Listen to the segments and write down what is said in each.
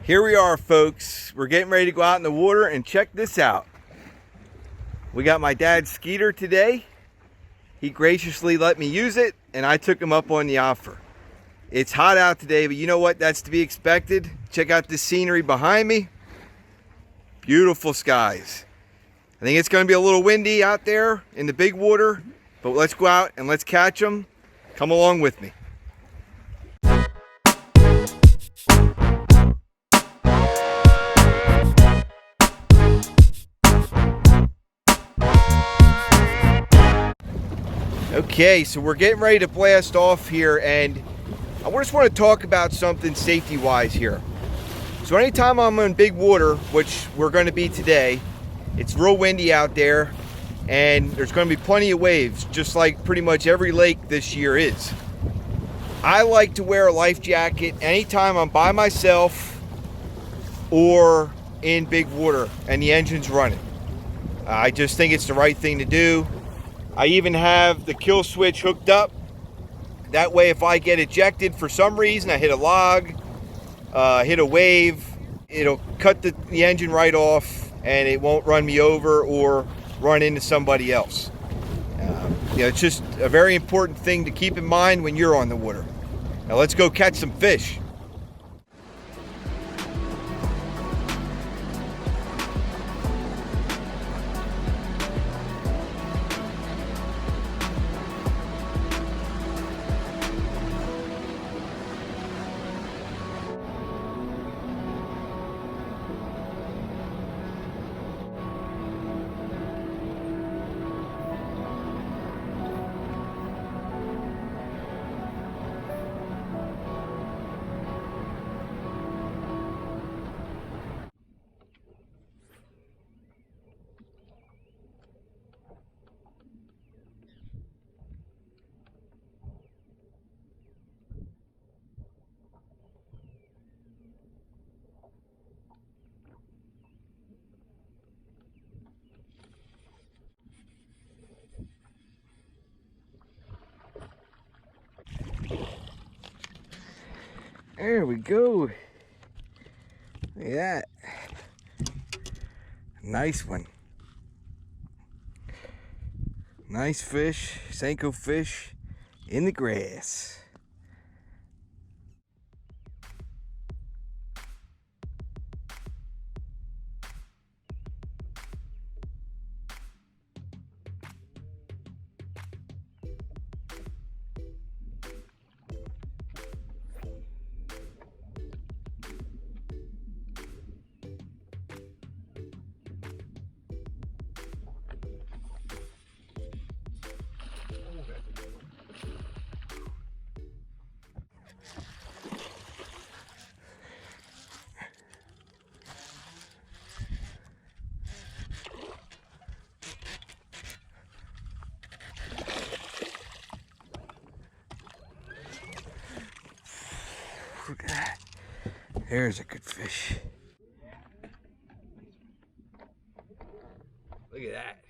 Here we are, folks. We're getting ready to go out in the water, and check this out. We got my dad's Skeeter today. He graciously let me use it, and I took him up on the offer. It's hot out today, but you know what? That's to be expected. Check out this scenery behind me. Beautiful skies. I think it's going to be a little windy out there in the big water, but let's go out and let's catch them. Come along with me. Okay, so we're getting ready to blast off here, and I just want to talk about something safety-wise here. So anytime I'm in big water, which we're going to be today, it's real windy out there, and there's going to be plenty of waves, just like pretty much every lake this year is. I like to wear a life jacket anytime I'm by myself or in big water and the engine's running. I just think it's the right thing to do. I even have the kill switch hooked up. That way, if I get ejected for some reason, I hit a log, hit a wave, it'll cut the engine right off and it won't run me over or run into somebody else. It's just a very important thing to keep in mind when you're on the water. Now let's go catch some fish. There we go. Look at that. Nice one. Nice fish, Senko fish in the grass. Look at that. There's a good fish. Look at that.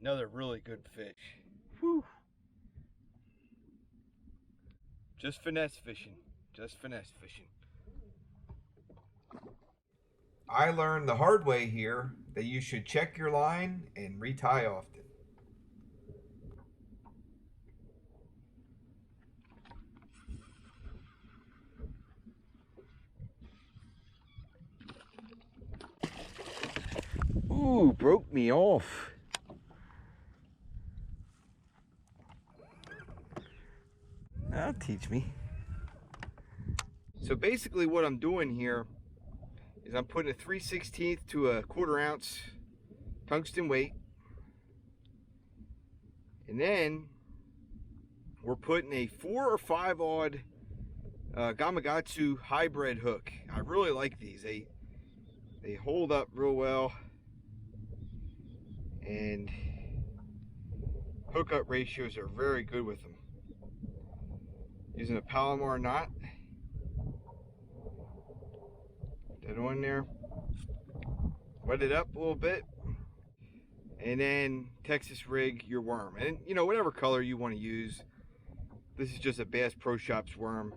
Another really good fish. Whew. Just finesse fishing. Just finesse fishing. I learned the hard way here that you should check your line and retie often. Ooh, broke me off. That'll teach me. So basically what I'm doing here is I'm putting a 3/16 to a 1/4 ounce tungsten weight. And then we're putting a 4 or 5 odd Gamakatsu hybrid hook. I really like these. They hold up real well. And hookup ratios are very good with them. Using a Palomar knot. Put that on there. Wet it up a little bit. And then Texas rig your worm. And you know, whatever color you want to use. This is just a Bass Pro Shops worm.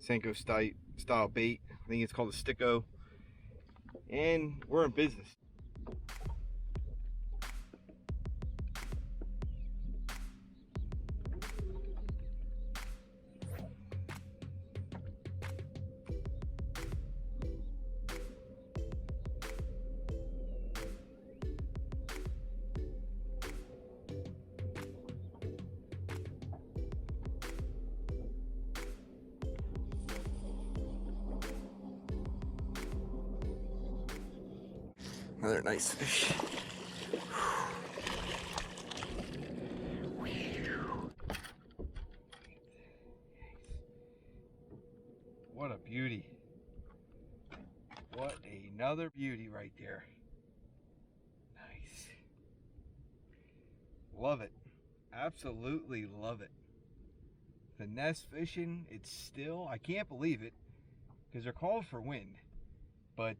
Senko style bait. I think it's called a sticko. And we're in business. Another nice fish. What a beauty. What another beauty right there. Nice. Love it. Absolutely love it. Finesse fishing, it's still, I can't believe it, because they're called for wind. But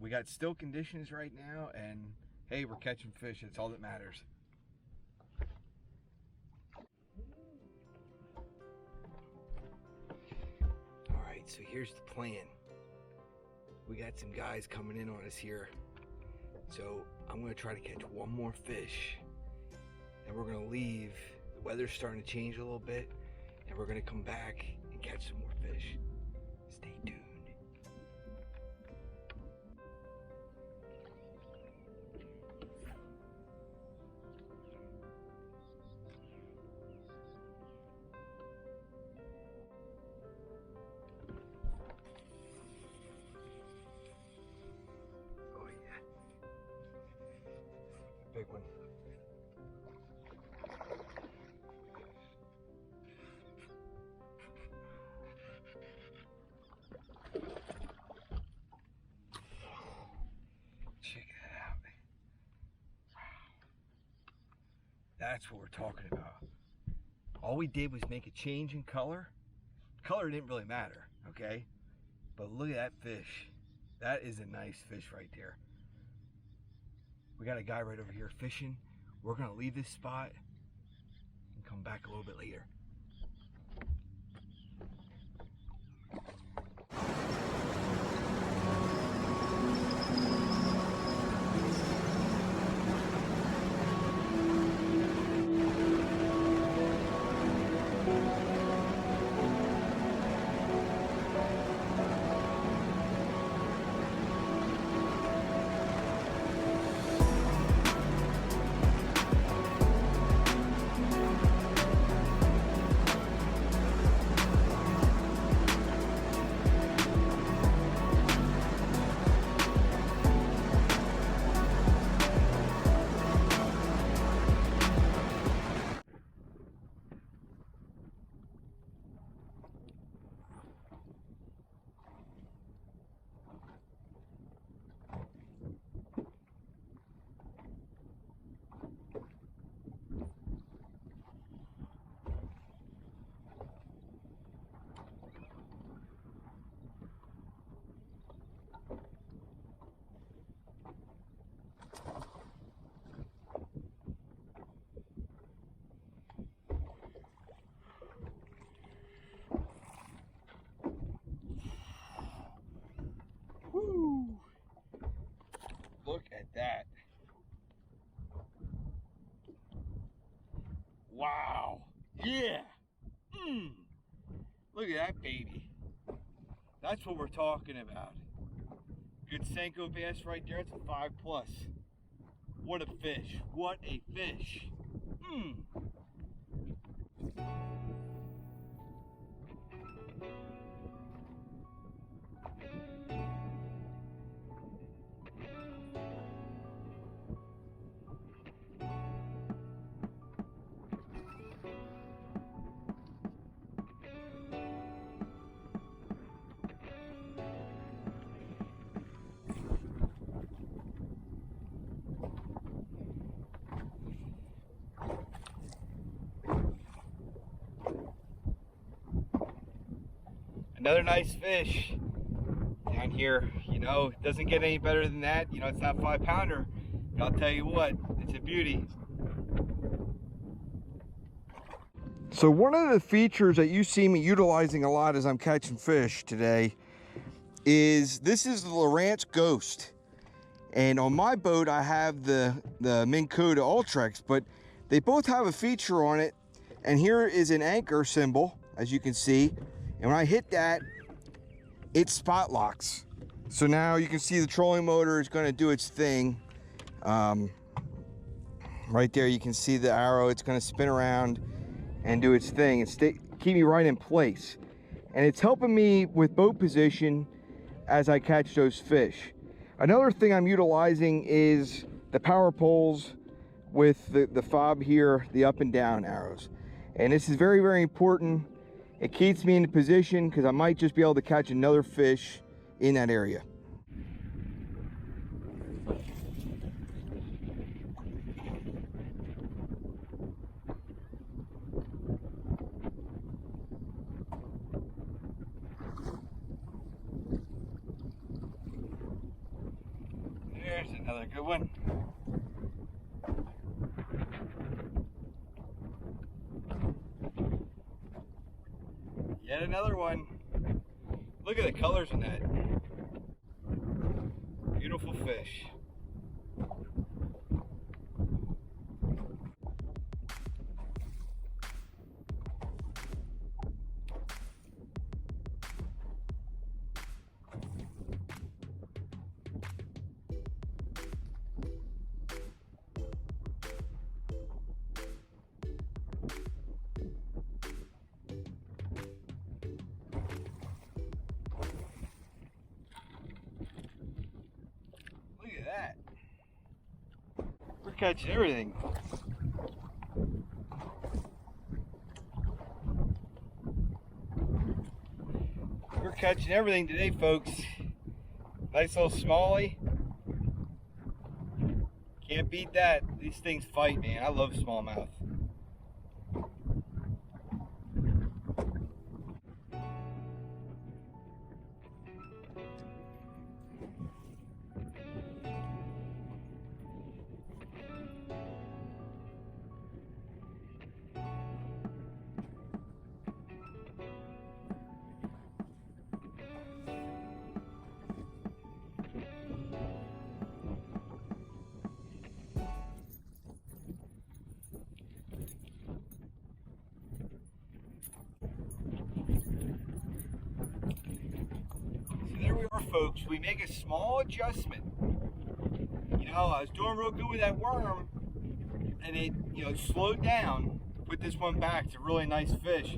we got still conditions right now, and hey, we're catching fish. It's all that matters. All right, so here's the plan. We got some guys coming in on us here. So I'm gonna try to catch one more fish, and we're gonna leave. The weather's starting to change a little bit, and we're gonna come back and catch some more fish. Stay tuned. Big one. Check that out. Wow. That's what we're talking about. All we did was make a change in color. Color didn't really matter, okay? But look at that fish. That is a nice fish right there. We got a guy right over here fishing. We're gonna leave this spot and come back a little bit later. Woo! Look at that. Wow. Yeah. Look at that baby. That's what we're talking about. Good Senko bass right there. It's a 5+. What a fish. What a fish. Another nice fish down here. You know, it doesn't get any better than that. You know, it's not 5-pounder, but I'll tell you what, it's a beauty. So one of the features that you see me utilizing a lot as I'm catching fish today is this is the Lowrance Ghost. And on my boat, I have the Minn Kota Ultrex, but they both have a feature on it. And here is an anchor symbol, as you can see. And when I hit that, it spot locks. So now you can see the trolling motor is going to do its thing. Right there, you can see the arrow. It's going to spin around and do its thing and keep me right in place. And it's helping me with boat position as I catch those fish. Another thing I'm utilizing is the power poles with the fob here, the up and down arrows. And this is very, very important. It keeps me in the position because I might just be able to catch another fish in that area. There's another good one. Yet another one. Look at the colors in that. Beautiful fish. That. We're catching everything. We're catching everything today, folks. Nice little smallie. Can't beat that. These things fight, man. I love smallmouth. Folks, we make a small adjustment. You know, I was doing real good with that worm and it, slowed down. Put this one back. It's a really nice fish.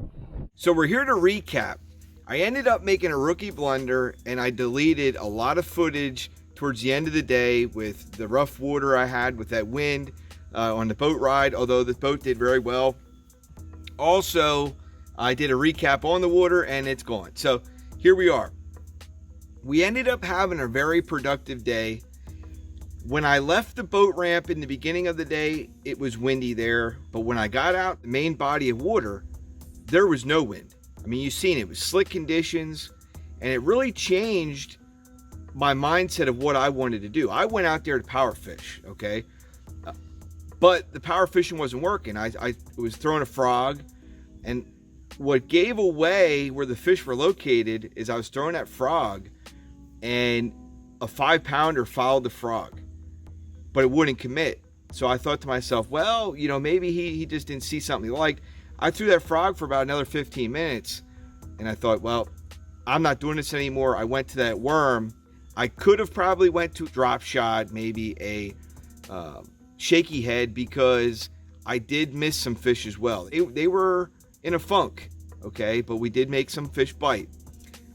So we're here to recap. I ended up making a rookie blunder and I deleted a lot of footage towards the end of the day with the rough water I had with that wind on the boat ride, although the boat did very well. Also, I did a recap on the water and it's gone. So here we are. We ended up having a very productive day. When I left the boat ramp in the beginning of the day, it was windy there. But when I got out the main body of water, there was no wind. I mean, you've seen it was slick conditions, and it really changed my mindset of what I wanted to do. I went out there to power fish, okay? But the power fishing wasn't working. I was throwing a frog, and what gave away where the fish were located is I was throwing that frog and a 5-pounder followed the frog, but it wouldn't commit. So I thought to myself, well, maybe he just didn't see something he liked. I threw that frog for about another 15 minutes and I thought, well, I'm not doing this anymore. I went to that worm. I could have probably went to a drop shot, maybe a shaky head, because I did miss some fish as well. They were in a funk, okay, but we did make some fish bite.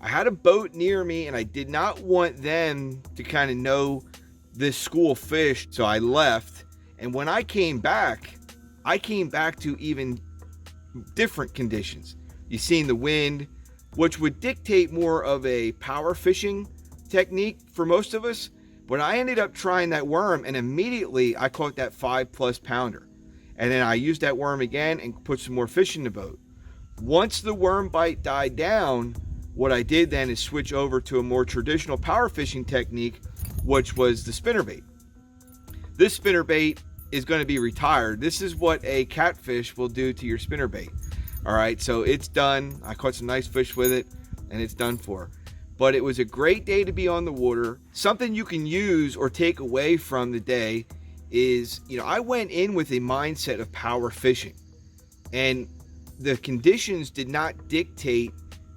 I had a boat near me and I did not want them to kind of know this school of fish, so I left. And when I came back to even different conditions. You've seen the wind, which would dictate more of a power fishing technique for most of us. But I ended up trying that worm and immediately I caught that 5+ pounder. And then I used that worm again and put some more fish in the boat. Once the worm bite died down, what I did then is switch over to a more traditional power fishing technique, which was the spinnerbait. This spinnerbait is going to be retired. This is what a catfish will do to your spinnerbait. All right, so it's done. I caught some nice fish with it, and it's done for. But it was a great day to be on the water. Something you can use or take away from the day is, I went in with a mindset of power fishing, and the conditions did not dictate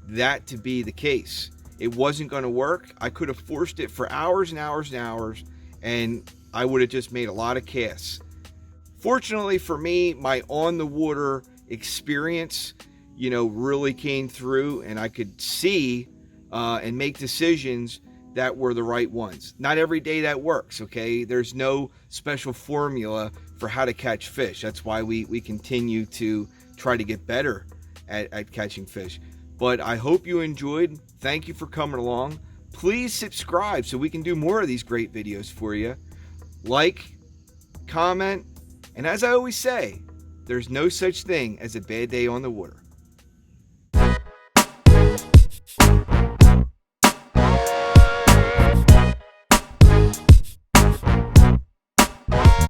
that to be the case. It wasn't going to work. I could have forced it for hours and hours and hours, and I would have just made a lot of casts. Fortunately for me, my on the water experience, really came through, and I could see and make decisions that were the right ones. Not every day that works, okay? There's no special formula for how to catch fish. That's why we continue to try to get better at catching fish. But I hope you enjoyed. Thank you for coming along. Please subscribe so we can do more of these great videos for you. Like, comment, and as I always say, there's no such thing as a bad day on the water.